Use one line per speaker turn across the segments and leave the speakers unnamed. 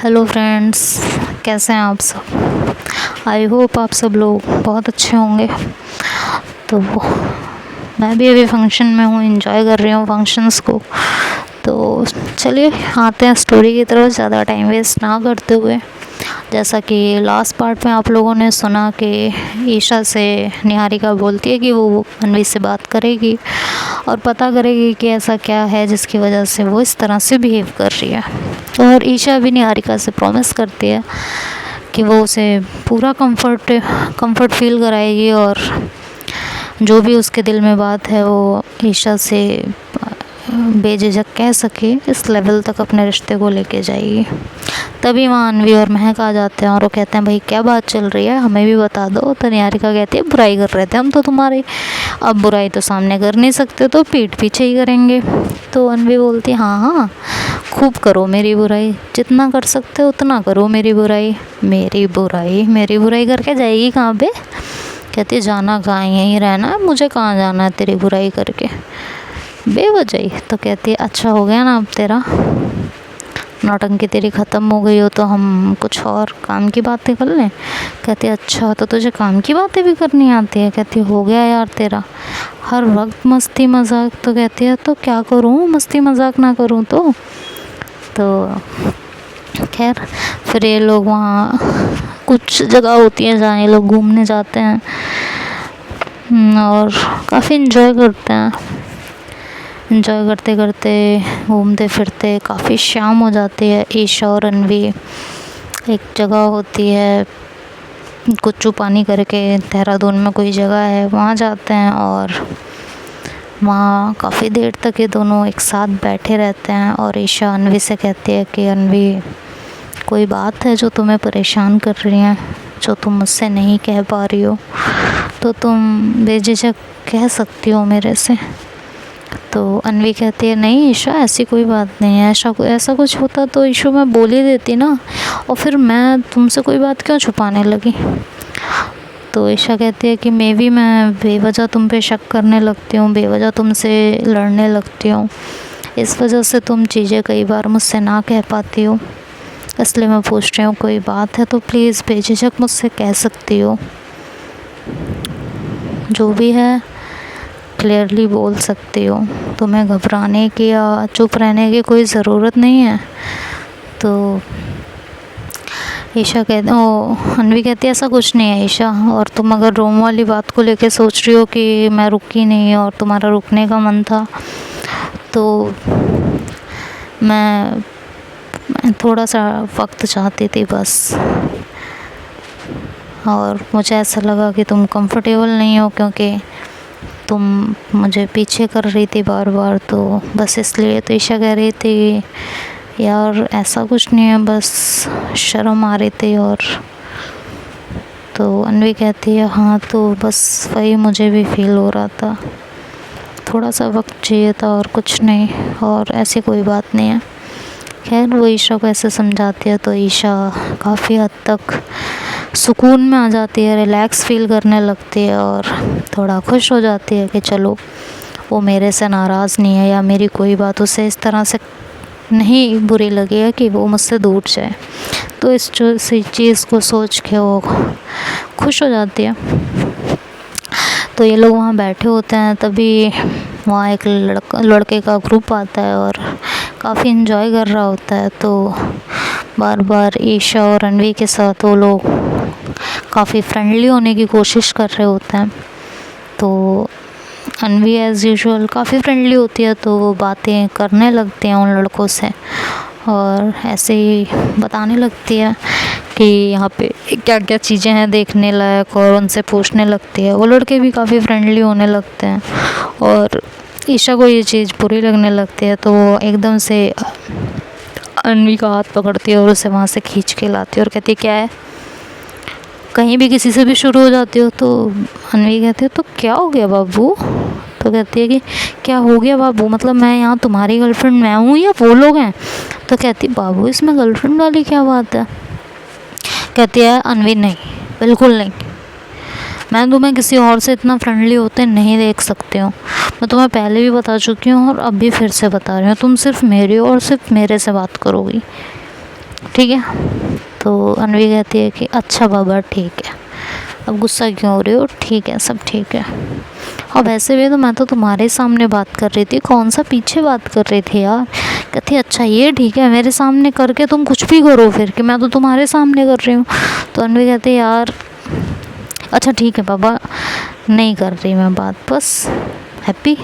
Hello friends, कैसे हैं आप सब। आई होप आप सब लोग बहुत अच्छे होंगे। तो मैं भी अभी फंक्शन में हूँ, एंजॉय कर रही हूँ फंक्शंस को। तो चलिए आते हैं स्टोरी की तरफ, ज़्यादा टाइम वेस्ट ना करते हुए। जैसा कि लास्ट पार्ट में आप लोगों ने सुना कि ईशा से निहारिका बोलती है कि वो अनवी से बात करेगी और पता करेगी कि ऐसा क्या है जिसकी वजह से वो इस तरह से बिहेव कर रही है। और ईशा भी निहारिका से प्रॉमिस करती है कि वो उसे पूरा कंफर्ट फील कराएगी और जो भी उसके दिल में बात है वो ईशा से बेझिझक कह सके, इस लेवल तक अपने रिश्ते को लेके जाएगी। तभी वहाँ अनवी और महक आ जाते हैं और वो कहते हैं भाई क्या बात चल रही है, हमें भी बता दो। तो निहारिका कहती है बुराई कर रहे थे हम तो तुम्हारी, अब बुराई तो सामने कर नहीं सकते तो पीठ पीछे ही करेंगे। तो अनवी बोलती हाँ हाँ खूब करो मेरी बुराई, जितना कर सकते हो उतना करो मेरी बुराई। मेरी बुराई करके जाएगी कहाँ पे। कहती है जाना कहाँ, यहीं रहना है, मुझे कहाँ जाना है तेरी बुराई करके बेवजह। तो कहती है अच्छा हो गया ना, अब तेरा नौटंकी तेरी ख़त्म हो गई हो तो हम कुछ और काम की बातें कर लें। कहती है अच्छा तो तुझे काम की बातें भी करनी आती है। कहती हो गया यार तेरा हर वक्त मस्ती मजाक। तो कहती है तो क्या करूँ, मस्ती मजाक ना करूँ तो खैर फिर ये लोग वहाँ कुछ जगह होती है जहाँ ये लोग घूमने जाते हैं और काफ़ी इन्जॉय करते हैं। इन्जॉय करते करते घूमते फिरते काफ़ी शाम हो जाती है। ईशा और अनवी एक जगह होती है कुच्चू पानी करके, देहरादून में कोई जगह है, वहाँ जाते हैं और वहाँ काफ़ी देर तक ये दोनों एक साथ बैठे रहते हैं। और ईशा अनवी से कहती है कि अनवी कोई बात है जो तुम्हें परेशान कर रही है, जो तुम मुझसे नहीं कह पा रही हो तो तुम बेझिझक कह सकती हो मेरे से। तो अनवी कहती है नहीं ईशा ऐसी कोई बात नहीं है, ऐसा कुछ होता तो ईशा मैं बोल ही देती ना, और फिर मैं तुमसे कोई बात क्यों छुपाने लगी। तो ईशा कहती है कि मैं बेवजह तुम पे शक करने लगती हूँ, बेवजह तुमसे लड़ने लगती हूँ, इस वजह से तुम चीज़ें कई बार मुझसे ना कह पाती हो, इसलिए मैं पूछ रही हूँ कोई बात है तो प्लीज़ बेझिझक मुझसे कह सकती हो, जो भी है क्लियरली बोल सकती हो, तुम्हें घबराने की या चुप रहने की कोई ज़रूरत नहीं है। तो ईशा कहते अनवी कहती है ऐसा कुछ नहीं है ईशा, और तुम अगर रोम वाली बात को लेके सोच रही हो कि मैं रुकी नहीं और तुम्हारा रुकने का मन था, तो मैं थोड़ा सा वक्त चाहती थी बस, और मुझे ऐसा लगा कि तुम कंफर्टेबल नहीं हो क्योंकि तुम मुझे पीछे कर रही थी बार बार, तो बस इसलिए। तो ईशा कह रही थी यार ऐसा कुछ नहीं है, बस शर्म आ रही थी। और तो अनवी कहती है हाँ तो बस वही मुझे भी फील हो रहा था, थोड़ा सा वक्त चाहिए था और कुछ नहीं, और ऐसी कोई बात नहीं है। खैर वो ईशा को ऐसे समझाती है तो ईशा काफ़ी हद तक सुकून में आ जाती है, रिलैक्स फील करने लगती है और थोड़ा खुश हो जाती है कि चलो वो मेरे से नाराज़ नहीं है या मेरी कोई बात उसे इस तरह से नहीं बुरी लगी है कि वो मुझसे दूर जाए। तो इस चीज़ को सोच के वो खुश हो जाती है। तो ये लोग वहाँ बैठे होते हैं, तभी वहाँ एक लड़के का ग्रुप आता है और काफ़ी इन्जॉय कर रहा होता है। तो बार बार ईशा और अनवी के साथ वो लोग काफ़ी फ्रेंडली होने की कोशिश कर रहे होते हैं। तो अनवी एज़ यूजुअल काफ़ी फ्रेंडली होती है, तो वो बातें करने लगती हैं उन लड़कों से और ऐसे ही बताने लगती है कि यहाँ पे क्या क्या चीज़ें हैं देखने लायक, और उनसे पूछने लगती है। वो लड़के भी काफ़ी फ्रेंडली होने लगते हैं और ईशा को ये चीज़ बुरी लगने लगती है, तो वो एकदम से अनवी का हाथ पकड़ती है और उसे वहाँ से खींच के लाती है और कहती है क्या है, कहीं भी किसी से भी शुरू हो जाती हो। तो अनवी कहती है तो क्या हो गया बाबू। तो कहती है कि क्या हो गया बाबू, मतलब मैं यहाँ तुम्हारी गर्लफ्रेंड मैं हूँ या वो लोग हैं। तो कहती बाबू इसमें गर्लफ्रेंड वाली क्या बात है। कहती है अनवी नहीं बिल्कुल नहीं, मैं तुम्हें किसी और से इतना फ्रेंडली होते नहीं देख सकती हूँ, मैं तुम्हें पहले भी बता चुकी हूँ और अब भी फिर से बता रही हूँ, तुम सिर्फ मेरी और सिर्फ मेरे से बात करोगी। ठीक है। तो अनवी कहती है कि अच्छा बाबा ठीक है, अब गुस्सा क्यों हो रही हो, ठीक है सब ठीक है। और वैसे भी तो मैं तो तुम्हारे सामने बात कर रही थी, कौन सा पीछे बात कर रही थी यार। कहती अच्छा ये ठीक है, मेरे सामने करके तुम कुछ भी करो फिर, कि मैं तो तुम्हारे सामने कर रही हूँ। तो अनवी कहती यार अच्छा ठीक है बाबा, नहीं कर रही मैं बात, बस हैप्पी,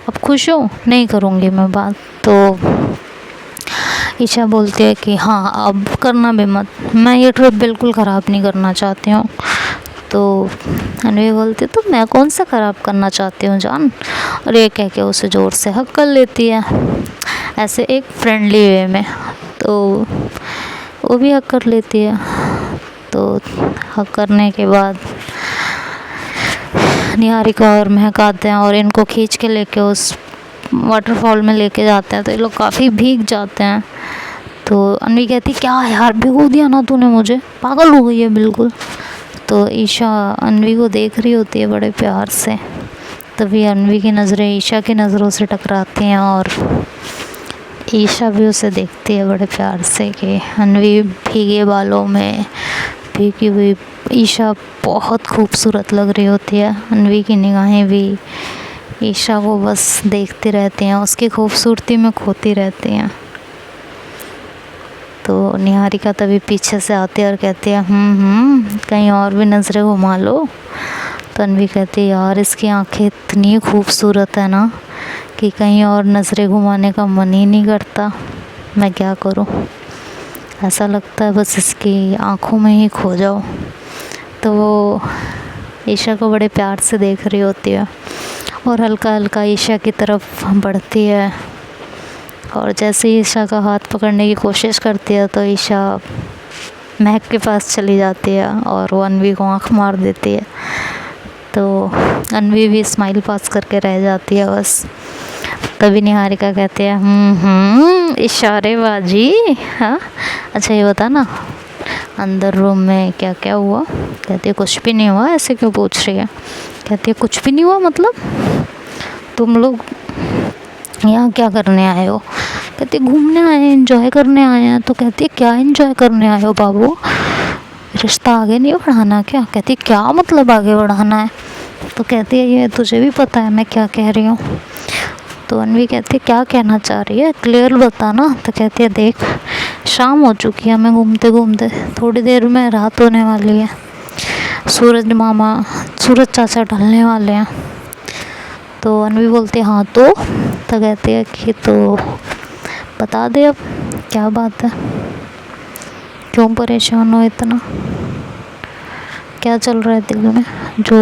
अब खुश हो, नहीं करूँगी मैं बात। तो ईशा बोलती है कि हाँ अब करना भी मत, मैं ये ट्रिप बिल्कुल ख़राब नहीं करना चाहती हूँ। तो अनवी बोलती तो मैं कौन सा ख़राब करना चाहती हूँ जान, और ये कह के उसे ज़ोर से हक कर लेती है, ऐसे एक फ्रेंडली वे में। तो वो भी हक कर लेती है। तो हक करने के बाद निहारिका और महक आते हैं और इनको खींच के लेके उस वाटरफॉल में लेके जाते हैं। तो ये लोग काफ़ी भीग जाते हैं। तो अनवी कहती क्या यार भिगो दिया ना तूने मुझे, पागल हो गई है बिल्कुल। तो ईशा अनवी को देख रही होती है बड़े प्यार से, तभी अनवी की नज़रें ईशा की नज़रों से टकराती हैं और ईशा भी उसे देखती है बड़े प्यार से कि अनवी भीगे बालों में भीगी हुई ईशा बहुत खूबसूरत लग रही होती है। अनवी की निगाहें भी ईशा को बस देखती रहती हैं, उसकी खूबसूरती में खोती रहती हैं। तो निहारिका तभी पीछे से आती है और कहती है कहीं और भी नज़रें घुमा लो। तो अनवी कहती है यार इसकी आंखें इतनी खूबसूरत है ना कि कहीं और नज़रें घुमाने का मन ही नहीं करता, मैं क्या करूं, ऐसा लगता है बस इसकी आंखों में ही खो जाओ। तो वो ईशा को बड़े प्यार से देख रही होती है और हल्का हल्का ईशा की तरफ बढ़ती है, और जैसे ही ईशा का हाथ पकड़ने की कोशिश करती है तो ईशा महक के पास चली जाती है और वो अनवी को आँख मार देती है। तो अनवी भी स्माइल पास करके रह जाती है बस। तभी निहारिका कहते हैं इशारे बाजी, हाँ अच्छा ये बता ना अंदर रूम में क्या क्या हुआ। कहती है कुछ भी नहीं हुआ, ऐसे क्यों पूछ रही है। कहती है कुछ भी नहीं हुआ मतलब, तुम लोग यहाँ क्या करने आए हो। कहती है घूमने आए हैं, एंजॉय करने आए हैं। तो कहती है क्या एंजॉय करने आए हो बाबू, रिश्ता आगे नहीं बढ़ाना क्या। कहती है क्या मतलब आगे बढ़ाना है। तो कहती है ये तुझे भी पता है मैं क्या कह रही हूँ। तो अनवी कहती है क्या कहना चाह रही है, क्लियर बताना। तो कहती है देख शाम हो चुकी है, मैं घूमते घूमते थोड़ी देर में रात होने वाली है, सूरज चाचा ढलने वाले हैं। तो अनवी बोलती है हाँ तो कहती है कि तो बता दे अब क्या बात है, क्यों परेशान हो इतना, क्या चल रहा है दिल में जो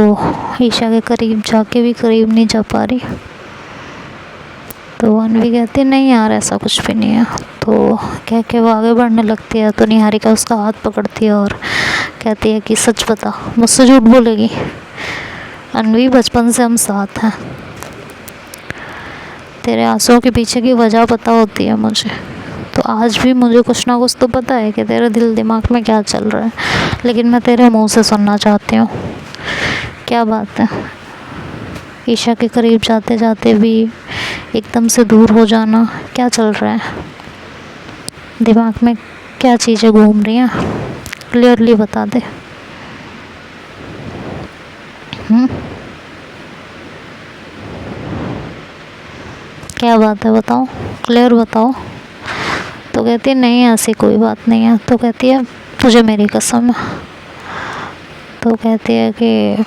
ईशा के करीब जाके भी करीब नहीं जा पा रही। तो अनवी कहती है नहीं यार ऐसा कुछ भी नहीं है। तो कह के वो आगे बढ़ने लगती है। तो निहारिका उसका हाथ पकड़ती है और कहती है कि सच बता, मुझसे झूठ बोलेगी। अनवी बचपन से हम साथ हैं, तेरे आंसुओं के पीछे की वजह पता होती है मुझे, तो आज भी मुझे कुछ ना कुछ तो पता है कि तेरे दिल दिमाग में क्या चल रहा है, लेकिन मैं तेरे मुंह से सुनना चाहती हूँ क्या बात है। ईशा के करीब जाते जाते भी एकदम से दूर हो जाना, क्या चल रहा है दिमाग में, क्या चीज़ें घूम रही हैं, क्लियरली बता दे। क्या बात है बताओ, क्लियर बताओ। तो कहती है नहीं ऐसी कोई बात नहीं है। तो कहती है तुझे मेरी कसम है। तो कहती है कि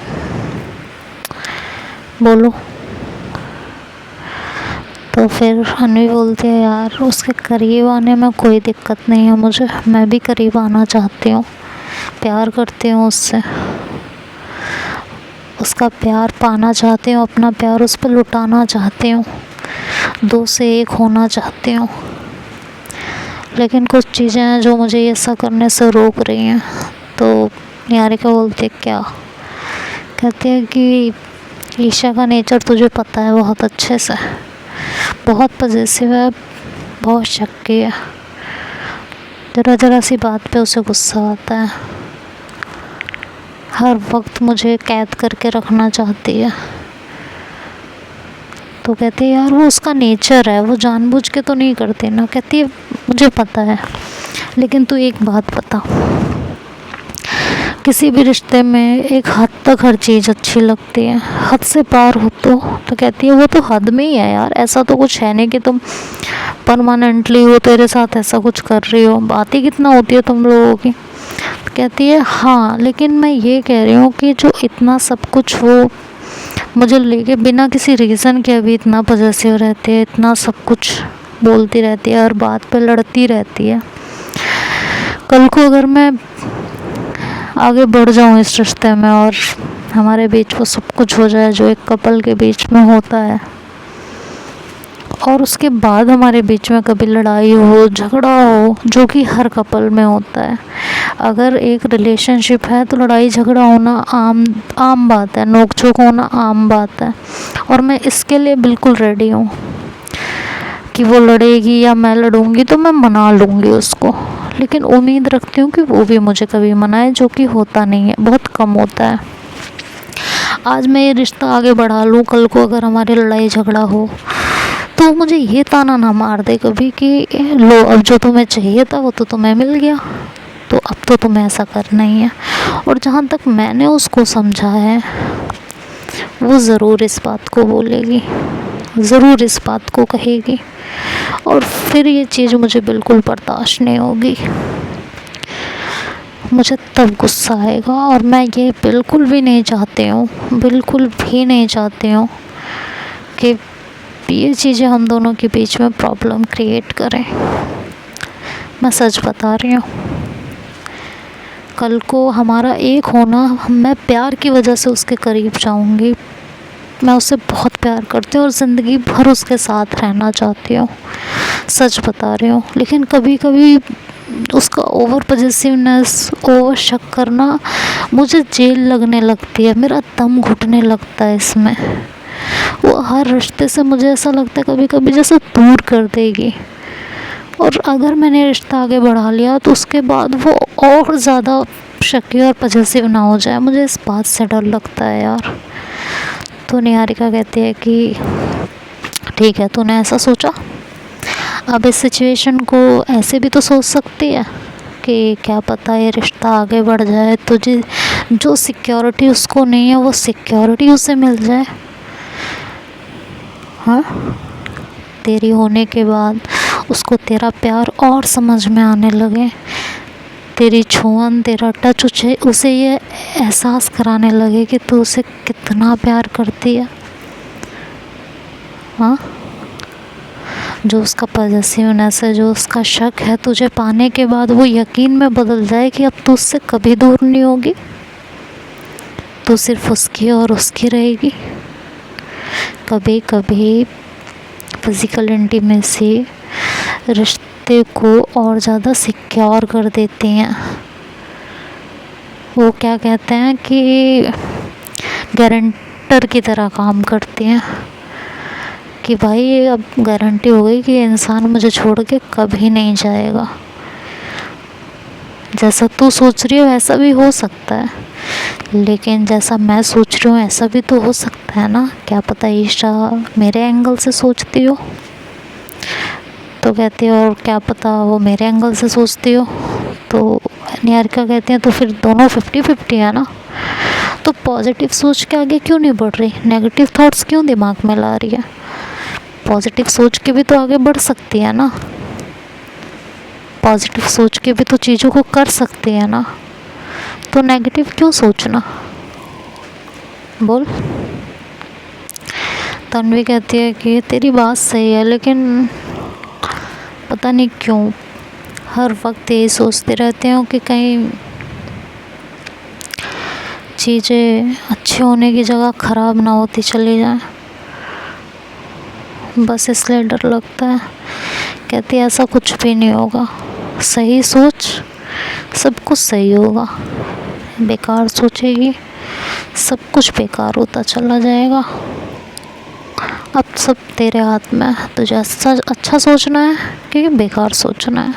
बोलो। तो फिर अनवी बोलती है यार उसके करीब आने में कोई दिक्कत नहीं है मुझे, मैं भी करीब आना चाहती हूँ, प्यार करती हूँ उससे, उसका प्यार पाना चाहती हूँ, अपना प्यार उस पर लुटाना चाहती हूँ, दो से एक होना चाहती हूँ। लेकिन कुछ चीज़ें हैं जो मुझे ये ऐसा करने से रोक रही हैं। तो निहारिका बोलती है क्या। कहती है कि ईशा का नेचर तुझे पता है बहुत अच्छे से, बहुत पॉजिटिव है, बहुत शक्की है, ज़रा ज़रा सी बात पे उसे गुस्सा आता है, हर वक्त मुझे कैद करके रखना चाहती है। तो कहती है यार वो उसका नेचर है, वो जानबूझ के तो नहीं करती ना। कहती है मुझे पता है लेकिन तू एक बात बता, किसी भी रिश्ते में एक हद तक हर चीज़ अच्छी लगती है, हद से पार हो तो कहती है वो तो हद में ही है यार, ऐसा तो कुछ है नहीं कि तुम परमानेंटली हो, तेरे साथ ऐसा कुछ कर रही हो, बात ही कितना होती है तुम लोगों की। कहती है हाँ, लेकिन मैं ये कह रही हूँ कि जो इतना सब कुछ वो मुझे लेके बिना किसी रीज़न के अभी इतना पॉजेसिव रहती है, इतना सब कुछ बोलती रहती है, हर बात पे लड़ती रहती है, कल को अगर मैं आगे बढ़ जाऊँ इस रिश्ते में और हमारे बीच वो सब कुछ हो जाए जो एक कपल के बीच में होता है, और उसके बाद हमारे बीच में कभी लड़ाई हो, झगड़ा हो, जो कि हर कपल में होता है, अगर एक रिलेशनशिप है तो लड़ाई झगड़ा होना आम बात है, नोक झोंक होना आम बात है, और मैं इसके लिए बिल्कुल रेडी हूँ कि वो लड़ेगी या मैं लड़ूंगी तो मैं मना लूँगी उसको, लेकिन उम्मीद रखती हूँ कि वो भी मुझे कभी मनाए, जो कि होता नहीं है, बहुत कम होता है। आज मैं ये रिश्ता आगे बढ़ा लूँ, कल को अगर हमारी लड़ाई झगड़ा हो तो मुझे ये ताना ना मार दे कभी कि लो अब जो तुम्हें चाहिए था वो तो तुम्हें मिल गया, तो अब तो तुम्हें ऐसा करना ही है। और जहाँ तक मैंने उसको समझा है वो ज़रूर इस बात को बोलेगी, ज़रूर इस बात को कहेगी, और फिर ये चीज़ मुझे बिल्कुल बर्दाश्त नहीं होगी, मुझे तब गुस्सा आएगा। और मैं ये बिल्कुल भी नहीं चाहती हूँ, बिल्कुल भी नहीं चाहती हूँ कि ये चीज़ें हम दोनों के बीच में प्रॉब्लम क्रिएट करें। मैं सच बता रही हूँ, कल को हमारा एक होना, मैं प्यार की वजह से उसके करीब जाऊँगी, मैं उससे बहुत प्यार करती हूँ और ज़िंदगी भर उसके साथ रहना चाहती हूँ, सच बता रही हूँ। लेकिन कभी कभी उसका ओवर पॉजेसिवनेस, ओवर शक करना मुझे जेल लगने लगती है, मेरा दम घुटने लगता है इसमें। वो हर रिश्ते से मुझे ऐसा लगता है कभी कभी जैसे दूर कर देगी, और अगर मैंने रिश्ता आगे बढ़ा लिया तो उसके बाद वो और ज़्यादा शकी और पॉजेसिव ना हो जाए, मुझे इस बात से डर लगता है यार। तो निहारिका कहती है कि ठीक है, तूने ऐसा सोचा, अब इस सिचुएशन को ऐसे भी तो सोच सकती है कि क्या पता ये रिश्ता आगे बढ़ जाए, तुझे जो सिक्योरिटी उसको नहीं है वो सिक्योरिटी उसे मिल जाए। हाँ, तेरी होने के बाद उसको तेरा प्यार और समझ में आने लगे, तेरी छुअन, तेरा टच उसे ये एहसास कराने लगे कि तू उसे कितना प्यार करती है। हाँ, जो उसका पॉजेसिवनेस है, जो उसका शक है, तुझे पाने के बाद वो यकीन में बदल जाए कि अब तू उससे कभी दूर नहीं होगी, तू सिर्फ उसकी और उसकी रहेगी। कभी कभी फिज़िकल इंटीमेसी रिश्ते को और ज़्यादा सिक्योर कर देती हैं। वो क्या कहते हैं कि गारंटर की तरह काम करती हैं कि भाई अब गारंटी हो गई कि इंसान मुझे छोड़ के कभी नहीं जाएगा, जैसा तू सोच रही हो ऐसा भी हो सकता है, लेकिन जैसा मैं सोच रही हूँ ऐसा भी तो हो सकता है ना, क्या पता ईशा मेरे एंगल से सोचती हो। तो कहती है और क्या पता वो मेरे एंगल से सोचती हो। तो निहारिका कहती हैं तो फिर दोनों 50-50 है ना, तो पॉजिटिव सोच के आगे क्यों नहीं बढ़ रही, नेगेटिव थॉट्स क्यों दिमाग में ला रही है, पॉजिटिव सोच के भी तो आगे बढ़ सकती है ना, पॉजिटिव सोच के भी तो चीज़ों को कर सकती है ना, तो नेगेटिव क्यों सोचना, बोल। तन्वी कहती है कि तेरी बात सही है, लेकिन पता नहीं क्यों हर वक्त यही सोचते रहते हो कि कहीं चीज़ें अच्छी होने की जगह ख़राब ना होती चली जाए, बस इसलिए डर लगता है। कहती है ऐसा कुछ भी नहीं होगा, सही सोच सब कुछ सही होगा, बेकार सोचेगी सब कुछ बेकार होता चला जाएगा। अब सब तेरे हाथ में है, तुझे अच्छा सोचना है कि बेकार सोचना है,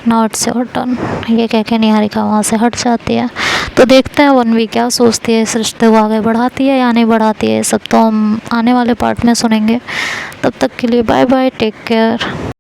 नाउ इट्स योर टर्न। ये कह के निहारिका वहाँ से हट जाती है। तो देखते हैं वनवी क्या सोचती है, इस रिश्ते को आगे बढ़ाती है या नहीं बढ़ाती है, सब तो हम आने वाले पार्ट में सुनेंगे। तब तक के लिए बाय बाय, टेक केयर।